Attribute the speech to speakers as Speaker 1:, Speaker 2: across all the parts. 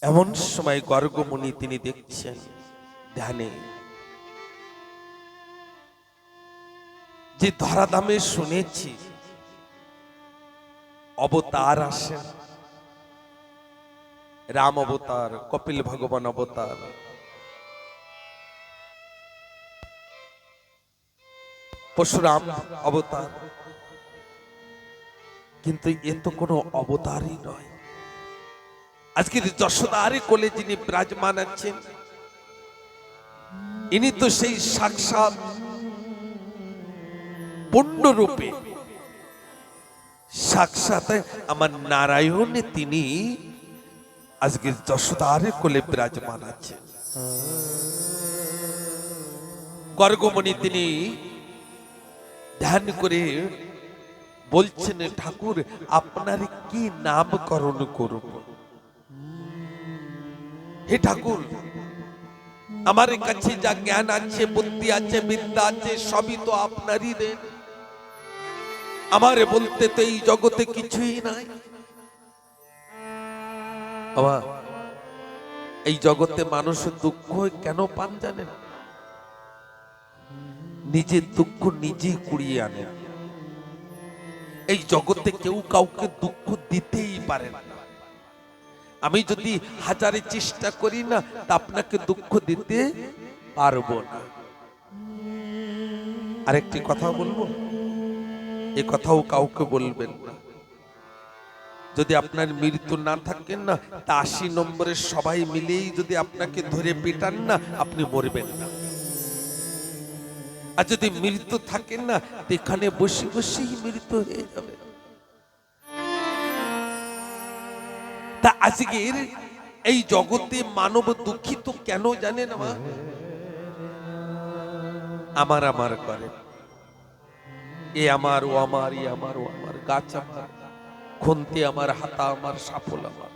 Speaker 1: এমন সময় গর্গমুনি তিনি দেখছেন ধ্যানে যে ধরাধামে শুনেছি অবতার আসেন, রাম অবতার, কপিল ভগবান অবতার, পরশুরাম অবতার, কিন্তু এ তো কোনো অবতারই নয়। আজকের যশোদার কোলে যিনি বিরাজমান আছেন ইনি তো সেই সাক্ষাৎ পূর্ণরূপে সাক্ষাৎ আমার নারায়ণ, তিনি আজকের যশোদার কোলে বিরাজমান আছেন। গর্গমণি তিনি ধ্যান করে বলছেন, ঠাকুর আপনার কি নামকরণ করব? হে ঠাকুর, আমার কাছে যা জ্ঞান আছে, বুদ্ধি আছে, বিদ্যা আছে, সবই তো আপনারই দেন। আমার বলতে তো এই জগতে কিছুই নাই। বাবা, এই জগতে মানুষ দুঃখ কেন পান জানেন? নিজের দুঃখ নিজেই কুড়িয়ে আনে। এই জগতে কেউ কাউকে দুঃখ দিতেই পারে না। আমি যদি হাজারে চেষ্টা করি না, তা আপনাকে দুঃখ দিতে পারবো না। আরেকটি কথা বলবো, এ কথাও কাউকে বলবেন না। যদি আপনার মৃত্যু না থাকেন না, তা ৮০ নম্বরের সবাই মিলেই যদি আপনাকে ধরে পেটান না, আপনি মরবেন না। আর যদি মৃত্যু থাকেন না, এখানে বসে বসেই মৃত্যু হয়ে যাবে। তা আজকের এই জগতে মানব দুঃখিত কেন জানেন? আমার আমার করে, এ আমার, ও আমার, ই আমার, ও আমার, গাছ আমার, খুন্তি আমার, হাতা আমার, সাফল আমার,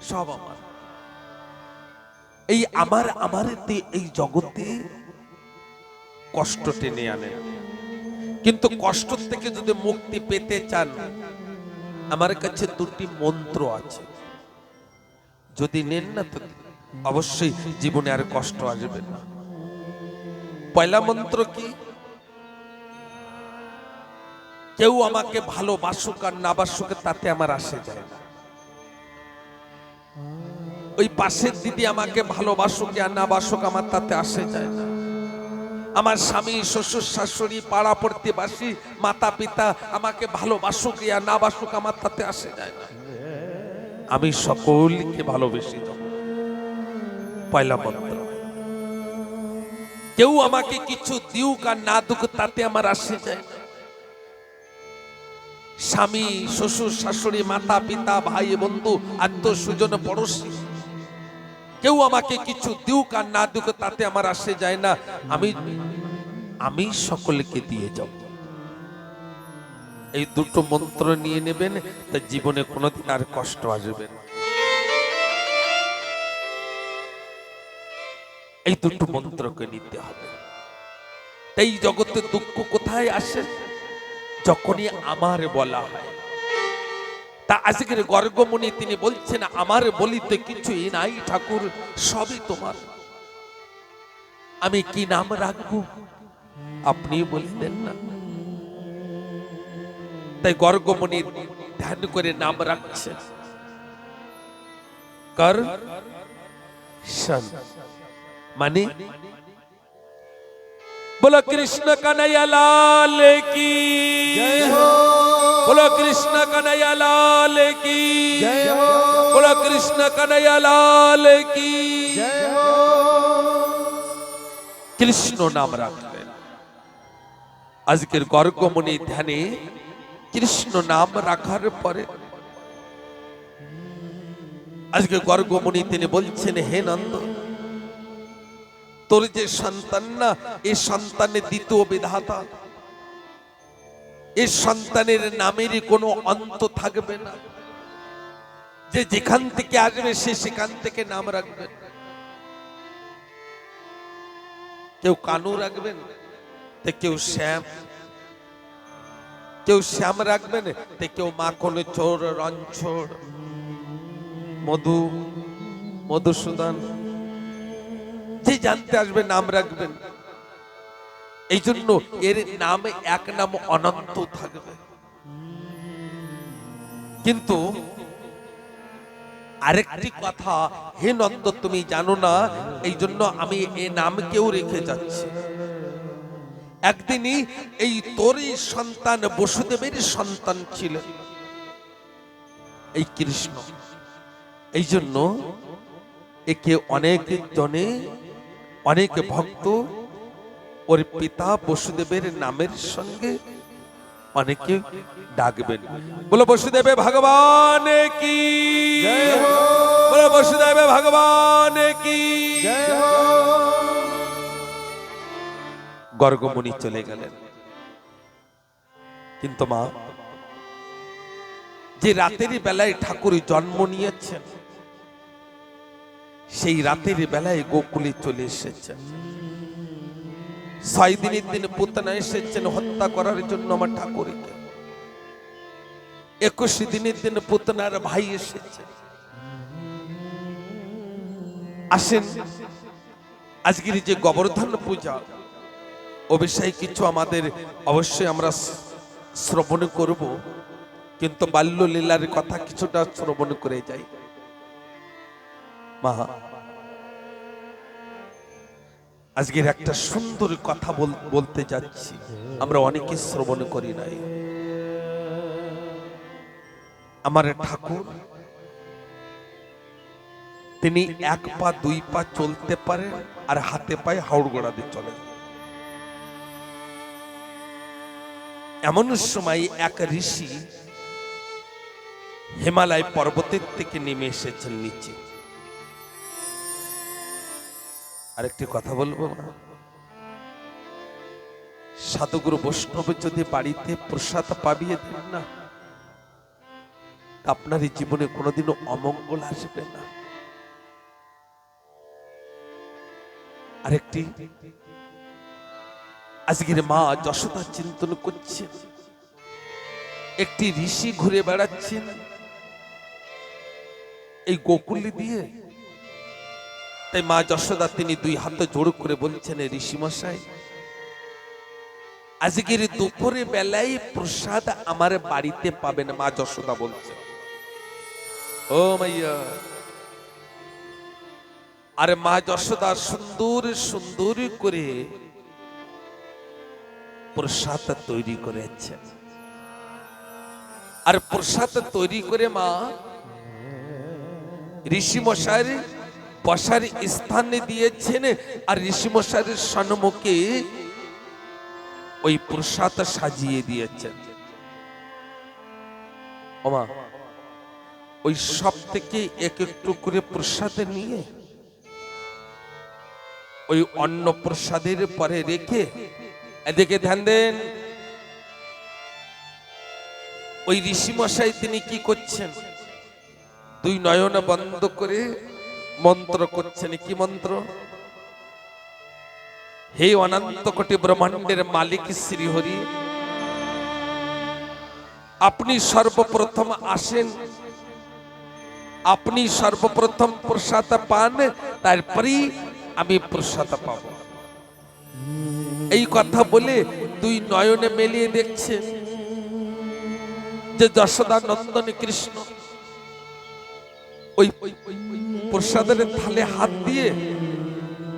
Speaker 1: সব আমার। এই আমার আমারতে এই জগতে কষ্ট টেনে আনে। কিন্তু কষ্ট থেকে যদি মুক্তি পেতে চান, আমার কাছে দুটি মন্ত্র আছে। যদি নেন না, তো অবশ্যই জীবনে আর কষ্ট আসবে না। পয়লা মন্ত্র কি? কেউ আমাকে ভালোবাসুক আর না বাসুক তাতে আমার আসে যায় না। ওই পাশের দিদি আমাকে ভালোবাসুক আর না বাসুক আমার তাতে আসে যায় না। আমার স্বামী, শ্বশুর শাশুড়ি, পাড়া প্রতিবাসী, মাতা পিতা আমাকে ভালোবাসুক আর না বাসুক আমার তাতে আসে যায় না। আমি সকলকে ভালোবেসে যাব। পয়লা মন্ত্র। কেউ আমাকে কিছু দিউক আর না দুক তাতে আমার আসে যায় না। স্বামী, শ্বশুর শাশুড়ি, মাতা পিতা, ভাই বন্ধু, আত্মীয় স্বজন, পড়োশী, কেউ আমাকে কিছু দিউক আর না দিউক তাতে আমার আসে যায় না। আমি সকলকে দিয়ে যাব। এই দুটো মন্ত্র নিয়ে নেবেন, তা জীবনে কোনোদিন আর কষ্ট আসবে না। এই দুটো মন্ত্রকে নিতে হবে। এই জগতে দুঃখ কোথায় আসে? যখনই আমার বলা হয়। তা আজকের গর্গমুনি তিনি বলছেন, আমার বলিতে কিছুই নাই ঠাকুর, সবই তোমার। আমি কি নাম রাখবো আপনি বলতেন না? তাই গর্গমুনি ধ্যান করে নাম রাখছে কর শন, মানে बोलो कृष्ण कन्हैया लाल की जय हो, बोलो कृष्ण कन्हैया लाल की जय हो, बोलो कृष्ण कन्हैया लाल की जय हो। কৃষ্ণ নাম রাখলেন। আজকের গর্গমুনি ধ্যানে কৃষ্ণ নাম রাখার পরে আজকে গর্গমুনি তিনি বলছেন, হে নন্দ, তোর যে সন্তান না, এই সন্তানের দ্বিতীয় বিধাতা, এই সন্তানের নামের কোনো অন্ত থাকবে না। যে যেখান থেকে আসবে সে সেখান থেকে নাম রাখবেন। কেউ কানু রাখবেন, তো কেউ শ্যাম, কেউ শ্যাম রাখবেন, তো কেউ মাখন চোর, রঞ্ছর, মধু, মধুসূদন, যে জানতে আসবে নাম রাখবেন। এই জন্য এর নামে এক নাম অনন্ত থাকবে। কিন্তু আরেকটি কথা, হে নন্দ তুমি জানো না, এই জন্য আমি এই নামকেও রেখে যাচ্ছি। একদিনই এই তোরই সন্তান বসুদেবের সন্তান ছিলেন এই কৃষ্ণ। এই জন্য একে অনেক জনে, অনেক ভক্ত ওর পিতা বসুদেবের নামের সঙ্গে অনেকে ডাকবেন। বলো বসুদেবে ভগবান কি জয় হো, বলো বসুদেবে ভগবান কি জয় হো। গর্গমুনি চলে গেলেন। কিন্তু মা, যে রাতের বেলায় ঠাকুর জন্ম নিয়েছেন, সেই রাতের বেলায় গোকুলে চলে এসেছেন। 6 দিনের দিন পুতনা এসেছেন হত্যা করার জন্য আমার ঠাকুরকে। 21 দিনের দিন পুতনার ভাই এসেছেন। আসেন, আজকের যে গোবর্ধন পূজা, ও বিষয়ে কিছু আমাদের অবশ্যই আমরা শ্রবণ করব, কিন্তু বাল্য লীলার কথা কিছুটা শ্রবণ করে যাই। মা, আজকের একটা সুন্দর কথা বলতে যাচ্ছি, আমরা অনেকে শ্রবণ করি নাই। আমার ঠাকুর, তিনি 1 পা 2 পা চলতে পারেন, আর হাতে পায়ে হাওড় গোড়া দিয়ে চলেন। এমন সময় এক ঋষি হিমালয় পর্বতের থেকে নেমে এসেছেন নিচে। আরেকটি কথা বলবো, সাধুগুরু বৈষ্ণব যদি বাড়িতে প্রসাদ পাবিয়ে দেন না, আপনার এই জীবনে কোনোদিনও অমঙ্গল আসবে না। আরেকটি, আজকের মা যশোদা চিন্তন করছেন, একটি ঋষি ঘুরে বেড়াচ্ছেন এই গোকুলি দিয়ে। তাই মা যশোদা তিনি 2 হাতে জোড় করে বলছেন, ঋষি মশাই, আজকের দুপুরে বেলায় প্রসাদ আমার বাড়িতে পাবেন। মা যশোদা বলছেন, ও মাইয়া। আর মা যশোদা সুন্দর সুন্দর করে প্রসাদ তৈরি করেছেন। আর প্রসাদ তৈরি করে মা ঋষি মশাইয়ের বসার স্থানে দিয়েছেন। আর ঋষি মশাইয়ের সম্মুখে ওই প্রসাদ সাজিয়ে দিয়েছেন। ওমা, ওই সব থেকে এক একটু করে প্রসাদ নিয়ে ওই অন্ন প্রসাদের পরে রেখে, এদিকে ধ্যান দেন, ওই ঋষি মশাই তিনি কি করছেন, 2 নয়ন বন্ধ করে মন্ত্র করছেন। কি মন্ত্র? হে অনন্ত কোটি ব্রহ্মাণ্ডের মালিক শ্রী হরি, আপনি সর্বপ্রথম আসেন, আপনি সর্বপ্রথম প্রসাদ পান, তারপরেই আমি প্রসাদ পাব। এই কথা বলে 2 নয়নে মেলিয়ে দেখছেন যে যশোদা নন্দন কৃষ্ণ ওই প্রসাদের থালে হাত দিয়ে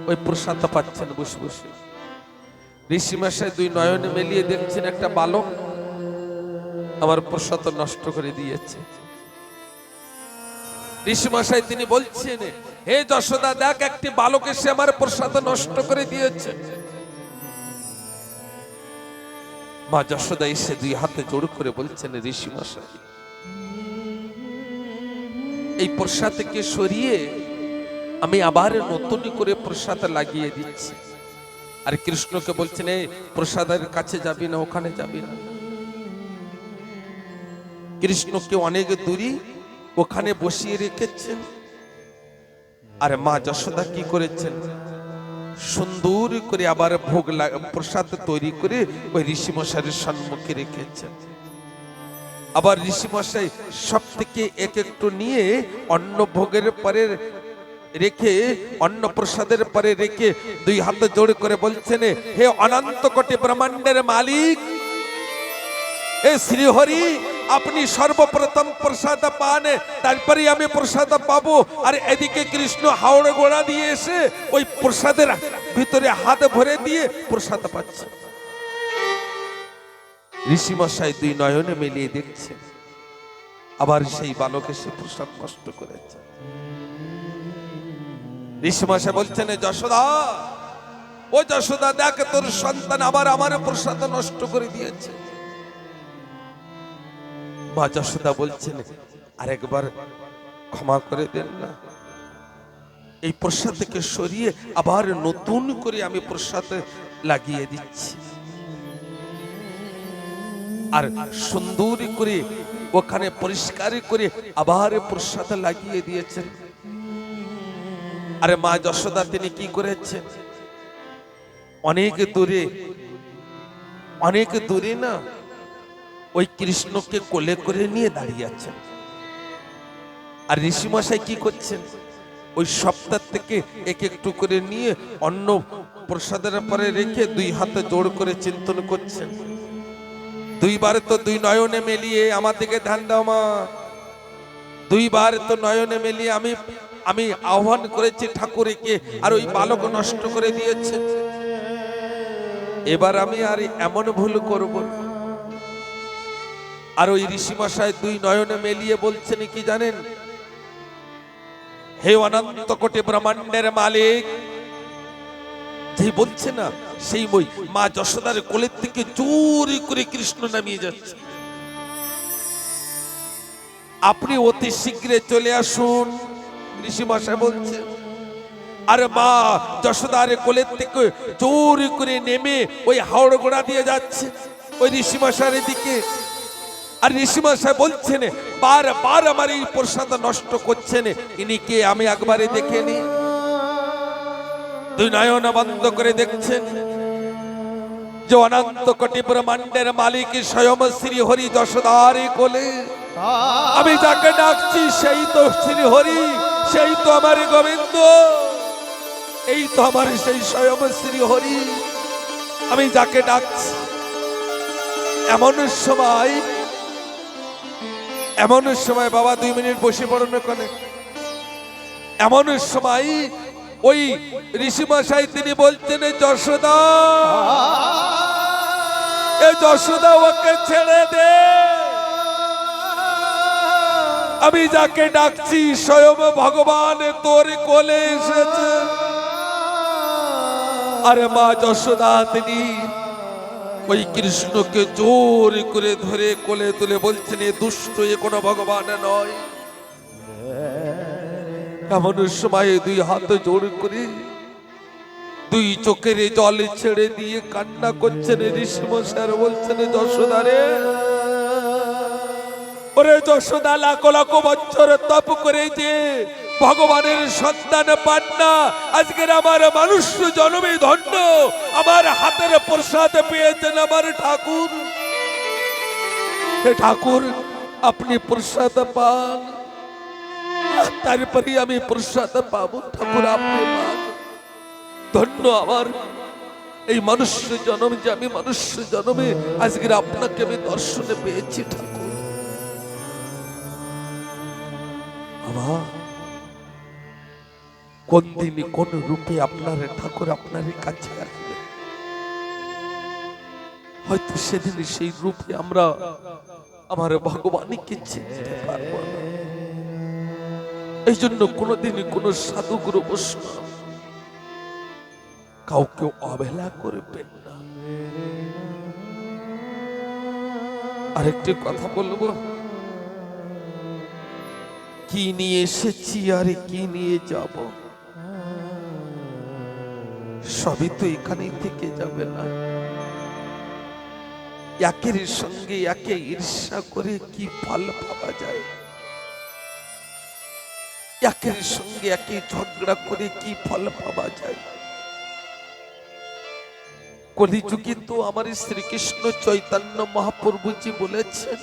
Speaker 1: ওই প্রসাদ পাচ্ছেন বসে বসে। ঋষি মশাই 2 নয়নে মেলিয়ে দেখছেন একটা বালক আমার প্রসাদ নষ্ট করে দিয়েছে। ঋষি মশাই তিনি বলছেন, হে যশোদা, দেখ একটি বালক এসে আমার প্রসাদ নষ্ট করে দিয়েছে। মা যশোদা এসে 2 হাতে জোড় করে বলছেন, ঋষি মশাই, এই প্রসাদকে সরিয়ে আমি আবার নতুন করে প্রসাদ লাগিয়ে দিচ্ছি। আর কৃষ্ণকে বলছেন, এই প্রসাদের কাছে যাবি না, ওখানে যাবি না। কৃষ্ণকে অনেক দূরে ওখানে বসিয়ে রেখেছেন। আর মা যশোদা কি করেছেন, সুন্দর করে আবার ভোগ প্রসাদ তৈরি করে ওই ঋষি মশাইয়ের সম্মুখে রেখেছেন। আবার ঋষি মশাই সব থেকে এক একটু নিয়ে অন্ন ভোগের পরে রেখে অন্ন প্রসাদের পরে রেখে দুই হাত জোড় করে বলছেন, হে অনন্ত কোটি ব্রহ্মাণ্ডের মালিক, এ শ্রীহরি, আপনি সর্বপ্রথম প্রসাদ পান, তারপরে আমি প্রসাদ পাবো। আর এদিকে কৃষ্ণ হাওড় গোড়া দিয়ে এসে ওই প্রসাদের ভিতরে হাত ভরে দিয়ে প্রসাদ পাচ্ছে। ঋষিমশাই দুই নয়নে মিলিয়ে দেখছে, আবার সেই বালক এসে প্রসাদ নষ্ট করেছে। ঋষিমশাই বলছেন, যশোদা, ও যশোদা, দেখ তোর সন্তান আবার আমার প্রসাদ নষ্ট করে দিয়েছে। মা যশোদা বলছেন, আরেকবার ক্ষমা করে দেন না, এই প্রসাদ থেকে সরিয়ে আবার নতুন করে আমি প্রসাদ লাগিয়ে দিচ্ছি। আর সুন্দর করে ওখানে পরিষ্কার করে আবার প্রসাদ লাগিয়ে দিয়েছেন। আরে মা যশোদা তিনি কি করেছেন, অনেক দূরে না ওই কৃষ্ণকে কোলে করে নিয়ে দাঁড়িয়ে আছেন। আর ঋষিমশাই কি করছেন, ওই সপ্তাহ থেকে এক একটু করে নিয়ে অন্ন প্রসাদের পরে রেখে দুই হাতে জোড় করে চিন্তন করছেন। দুইবার তো দুই নয়নে মেলিয়ে আমার দিকে ধ্যান দাও মা, দুইবার তো নয়নে মেলিয়ে আমি আহ্বান করেছি ঠাকুরকে, আর ওই বালক নষ্ট করে দিয়েছে। এবার আমি আর এমন ভুল করব না। আর ওই ঋষিমশাই দুই নয়নে মেলিয়ে বলছেন কি জানেন, হে অনন্ত কোটি ব্রহ্মাণ্ডের মালিক, যে বলছে না সেই বই মা যশোদার কোলের থেকে চুরি করে কৃষ্ণ নামিয়ে যাচ্ছে। আপনি অতি শীঘ্রে চলে আসুন, ঋষিমশাই বলছে। আর মা যশোদার কোলের থেকে চুরি করে নেমে ওই হাওড় গোড়া দিয়ে যাচ্ছে ওই ঋষিমশাইয়ের দিকে। আর ঋষিমশাই বলছেন, বারবার আমার এই প্রসাদ নষ্ট করছেন, ইনি কে আমি একবারে দেখে নি। দুই নয়ন বন্ধ করে দেখছেন যে অনন্ত কোটি ব্রহ্মাণ্ডের মালিক স্বয়ং শ্রী হরি যশোদার কোলে। আমি যাকে ডাকছি সেই তো শ্রী হরি, সেই তো আমার গোবিন্দ, এই তো আমার সেই স্বয়ং শ্রী হরি, আমি যাকে ডাকছি। এমন সময় বাবা 2 মিনিট বসে পড়ুন ওখানে। এমন সময় ওই ঋষিমশাই তিনি বলছেন, যশোদা, এ যশোদা, ওকে ছেড়ে দে, আমি যাকে ডাকছি স্বয়ং ভগবান তোর কোলে এসেছে। আরে মা যশোদা তিনি ওই কৃষ্ণকে জোর করে ধরে কোলে তুলে বলছেন, এ দুষ্ট, এ কোনো ভগবান নয়। এমন সময় দুই হাত জোর করে দুই চোখের জল ছেড়ে দিয়ে কান্না করছেন ঋষিমশাই। বলছেন, যশোদা রে, ওরে যশোদা, লাখ লাখ বছর তপ করে যে ভগবানের সন্তান পান না, আজকের আমার মানুষ জন্মে ধন্য, আমার হাতের প্রসাদ পেয়েছেন আমার ঠাকুর। হে ঠাকুর, আপনি প্রসাদ পান, তারপরে আমি প্রসাদ পাবো। ঠাকুর আপনি পান, ধন্য আমার এই মনুষ্য জন্ম, যে আমি মনুষ্য জন্মে আজকের আপনাকে আমি দর্শনে পেয়েছি। ঠাকুর আমার কোন দিনই কোন রূপে আপনার ঠাকুর আপনার কাছে আসবে, হয়তো সেদিন সেই রূপে আমরা আমার ভগবানকে চিনতে পারবো না। এই জন্য কোনদিনই কোন সাধু গুরু বৈষ্ণব কাউকে অবহেলা করবেন না। আরেকটি কথা বলবো, কি নিয়ে এসেছি আর কি নিয়ে যাব, সবই তো এখানেই থেকে যাবে না। একের সঙ্গে একে ঈর্ষা করে কি ফল পাওয়া যায়, একের সঙ্গে একে ঝগড়া করে কি ফল পাওয়া যায়। কলিযুগে তো আমার শ্রীকৃষ্ণ চৈতন্য মহাপ্রভুজি বলেছেন,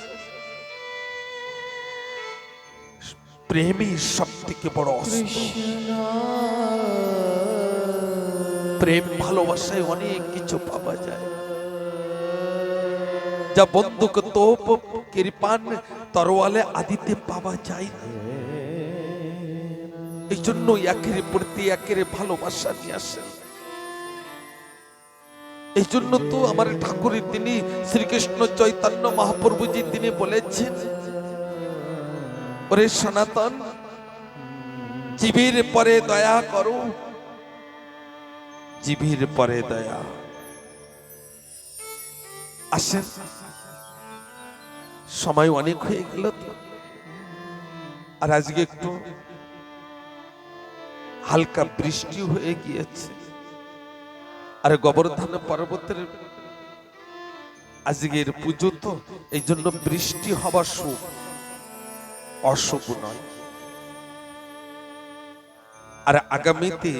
Speaker 1: প্রেমই সব থেকে বড় অস্ত্র। প্রেম ভালোবাসায় অনেক কিছু পাওয়া যায়, যা বন্দুক তোপ কিরপান তরোয়ালে আদিতে পাওয়া যায় না। এই জন্য একের প্রতি একের ভালোবাসা নিয়ে আসেন। এই জন্য তো আমার ঠাকুরের তিনি শ্রীকৃষ্ণ চৈতন্য মহাপ্রভুজি তিনি বলেছেন, ওরে সনাতন, জীবের পরে দয়া করো, জীবের পরে দয়া। আসেন, সময় অনেক হয়ে গেল তো, আর আজকে একটু হালকা বৃষ্টি হয়ে গিয়েছে, আর গোবর্ধন পর্বতের আজকের পুজো তো, এই জন্য বৃষ্টি হওয়া শুভ, অশুভ নয়। আর আগামীতে